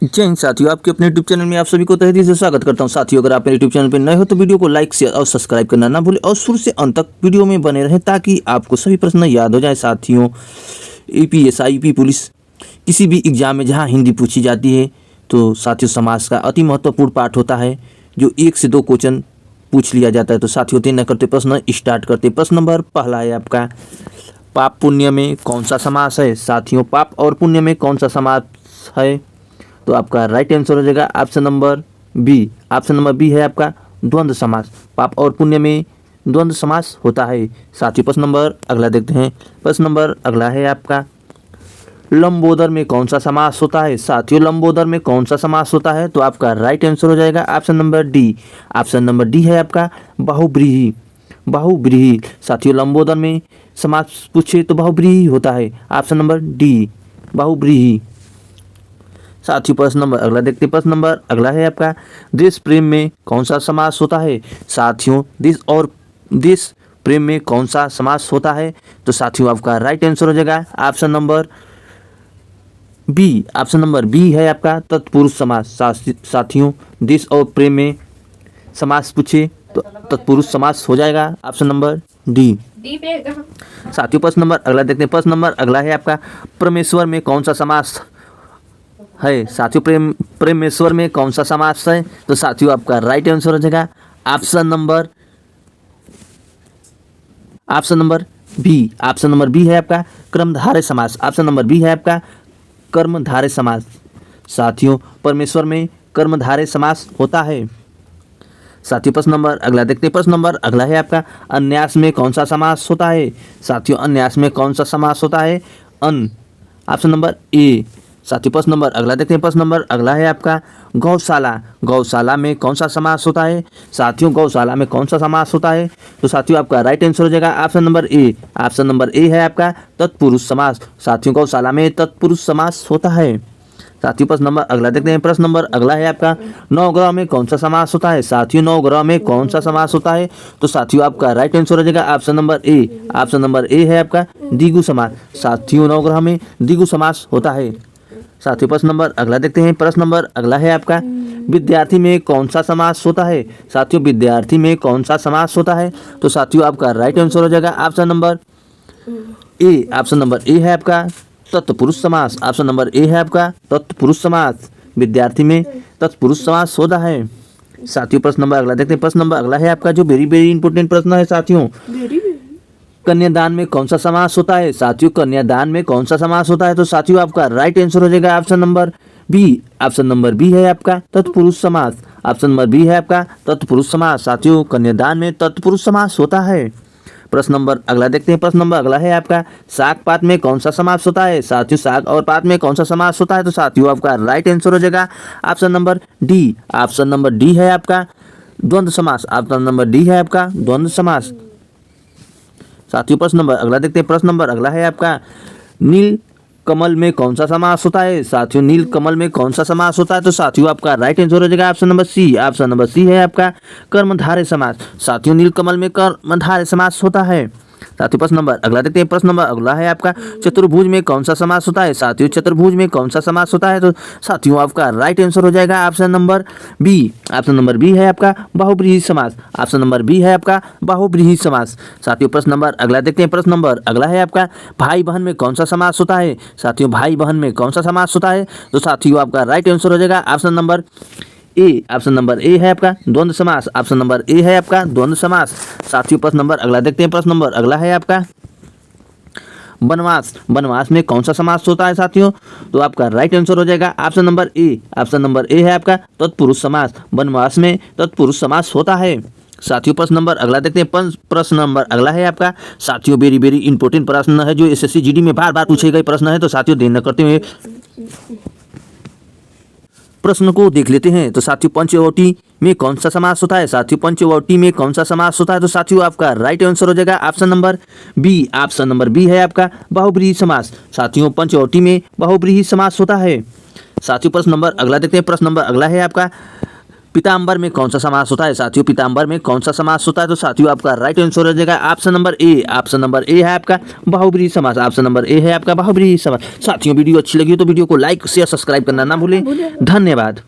जय हिंद साथियों, आपके अपने यूट्यूब चैनल में आप सभी को तहे दिल से स्वागत करता हूं। साथियों, अगर आप मेरे यूट्यूब चैनल पर नए हो तो वीडियो को लाइक शेयर और सब्सक्राइब करना ना भूलें और शुरू से अंत तक वीडियो में बने रहें ताकि आपको सभी प्रश्न याद हो जाए। साथियों, APSI यूपी पुलिस किसी भी एग्जाम में जहां हिंदी पूछी जाती है तो साथियों समाज का अति महत्वपूर्ण पार्ट होता है जो 1 से 2 क्वेश्चन पूछ लिया जाता है। तो साथियों, देर न करते प्रश्न स्टार्ट करते। प्रश्न नंबर पहला है आपका, पाप पुण्य में कौन सा समास है? साथियों, पाप और पुण्य में कौन सा समास है? तो आपका राइट आंसर हो जाएगा option number B. Option number B है आपका द्वंद्व समास। पाप और पुण्य में द्वंद्व समास होता है। साथियों, प्रश्न नंबर अगला देखते हैं। प्रश्न नंबर अगला है आपका, लंबोदर में कौन सा समास होता है? साथियों, लंबोदर में कौन सा समास होता है? तो आपका राइट आंसर हो जाएगा option number D. Option number D है आपका बहुव्रीहि। बहुव्रीहि। साथियों, लंबोदर में समास पूछे तो बहुव्रीहि होता है। ऑप्शन नंबर डी, बहुव्रीहि। साथियों, प्रश्न नंबर अगला देखते हैं। प्रश्न नंबर अगला है आपका, देश प्रेम में कौन सा समास होता है? साथियों, देश प्रेम में कौन सा समास होता है? तो साथियों, आपका राइट आंसर हो जाएगा option number B. Option number B है आपका तत्पुरुष समास। साथियों, देश और प्रेम में समास पूछे तो तत्पुरुष समास हो जाएगा ऑप्शन नंबर डी। साथियों, प्रश्न नंबर अगला देखते हैं। प्रश्न नंबर अगला है आपका, परमेश्वर में कौन सा समास है? साथियों, प्रेमेश्वर में कौन सा समास है? तो साथियों, आपका राइट आंसर हो जाएगा option number B. Option number B है आपका कर्मधारय समास। ऑप्शन नंबर बी है आपका कर्मधारय समास। साथियों, परमेश्वर में कर्मधारय समास होता है। साथियों, प्रश्न नंबर अगला देखते हैं। प्रश्न नंबर अगला है आपका, अन्यास में कौन सा समास होता है? साथियों, अन्यास में कौन सा समास होता है? Option number A. साथियों, प्रश्न नंबर अगला देखते हैं। प्रश्न नंबर अगला है आपका, गौशाला। गौशाला में कौन सा समास होता है? साथियों, गौशाला में कौन सा समास होता है? तो साथियों, आपका राइट आंसर हो जाएगा option number A. Option number A है आपका तत्पुरुष समास। साथियों, गौशाला में तत्पुरुष समास होता है। साथियों, प्रश्न नंबर अगला देखते हैं। प्रश्न नंबर अगला है आपका, नवग्रह में कौन सा समास होता है? साथियों, नवग्रह में कौन सा समास होता है? तो साथियों, आपका राइट आंसर हो जाएगा option number A. Option number A है आपका द्विगु समास। साथियों, नवग्रह में द्विगु समास होता है। साथियों, प्रश्न नंबर अगला देखते हैं। प्रश्न नंबर अगला है आपका, विद्यार्थी में कौन सा समास होता है? साथियों, विद्यार्थी में कौन सा समास होता है? तो साथियों, आपका राइट आंसर हो जाएगा option number A. Option number A है आपका तत्पुरुष समास। ऑप्शन नंबर ए है आपका तत्पुरुष समास। विद्यार्थी में तत्पुरुष समास होता है। साथियों, प्रश्न नंबर अगला देखते हैं। प्रश्न नंबर अगला है आपका जो वेरी वेरी इंपॉर्टेंट प्रश्न है साथियों, कन्यादान में कौन सा समास होता है? साथियों, कन्यादान में कौन सा समास होता है? तो साथियों, आपका राइट आंसर हो जाएगा option number B. Option number B है आपका तत्पुरुष समास। ऑप्शन नंबर बी है आपका तत्पुरुष समास। साथियों, कन्यादान में तत्पुरुष समास होता है। प्रश्न नंबर अगला देखते हैं। प्रश्न नंबर अगला है आपका, साग पात में कौन सा समास होता है? साथियों, साग और पात में कौन सा समास होता है? तो साथियों, आपका राइट आंसर हो जाएगा option number D. Option number D है आपका द्वंद्व समास। ऑप्शन नंबर डी है आपका द्वंद्व समास। साथियों, प्रश्न नंबर अगला देखते हैं। प्रश्न नंबर अगला है आपका, नील कमल में कौन सा समास होता है? साथियों, नील कमल में कौन सा समास होता है? तो साथियों, आपका राइट आंसर हो जाएगा option number C. Option number C है आपका कर्मधारय समास। साथियों, नील कमल में कर्मधारय समास होता है। साथियों, प्रश्न नंबर अगला देखते हैं। प्रश्न नंबर अगला है आपका, चतुर्भुज में कौन सा समास होता है? साथियों, चतुर्भुज में कौन सा समास होता है? तो साथियों, आपका राइट आंसर हो जाएगा option number B. Option number B है आपका बहुव्रीहि समास। ऑप्शन नंबर बी है आपका बहुव्रीहि समास। साथियों, प्रश्न नंबर अगला देखते हैं। प्रश्न नंबर अगला है आपका, भाई बहन में कौन सा समास होता है? साथियों, भाई बहन में कौन सा समास होता है? तो साथियों, आपका राइट आंसर हो जाएगा option number A. Option number A है आपका द्वंद्व समास। ऑप्शन नंबर ए है आपका द्वंद्व समास। साथियों, प्रश्न नंबर अगला देखते हैं। प्रश्न नंबर अगला है आपका, वनवास। वनवास में कौन सा समास होता है? साथियों, तो आपका राइट आंसर हो जाएगा option number A. Option number A है आपका तत्पुरुष समास। वनवास में तत्पुरुष समास होता है। साथियों, प्रश्न नंबर अगला देखते हैं। प्रश्न नंबर अगला है आपका, साथियों वेरी वेरी इंपॉर्टेंट प्रश्न है जो SSC GD में बार बार पूछे गए प्रश्न है। तो साथियों, देर न करते हुए प्रश्न को देख लेते हैं। तो साथियों, पंचवटी में कौन सा समास होता है? साथियों, पंचवटी में कौन सा समास होता है? तो साथियों, आपका राइट आंसर हो जाएगा option number B. Option number B है आपका बहुव्रीहि समास। साथियों, पंचवटी में बहुव्रीहि समास होता है। साथियों, प्रश्न नंबर अगला देखते हैं। प्रश्न नंबर अगला है आपका, पीताम्बर में कौन सा समास होता है साथियों? पीताम्बर में कौन सा समास होता है? तो साथियों आपका राइट आंसर हो जाएगा option number A. Option number A है आपका बहुब्रीहि समास। ऑप्शन नंबर ए है आपका बहुब्रीहि समास। साथियों वीडियो अच्छी लगी हो तो वीडियो को लाइक शेयर सब्सक्राइब करना ना भूलें। धन्यवाद।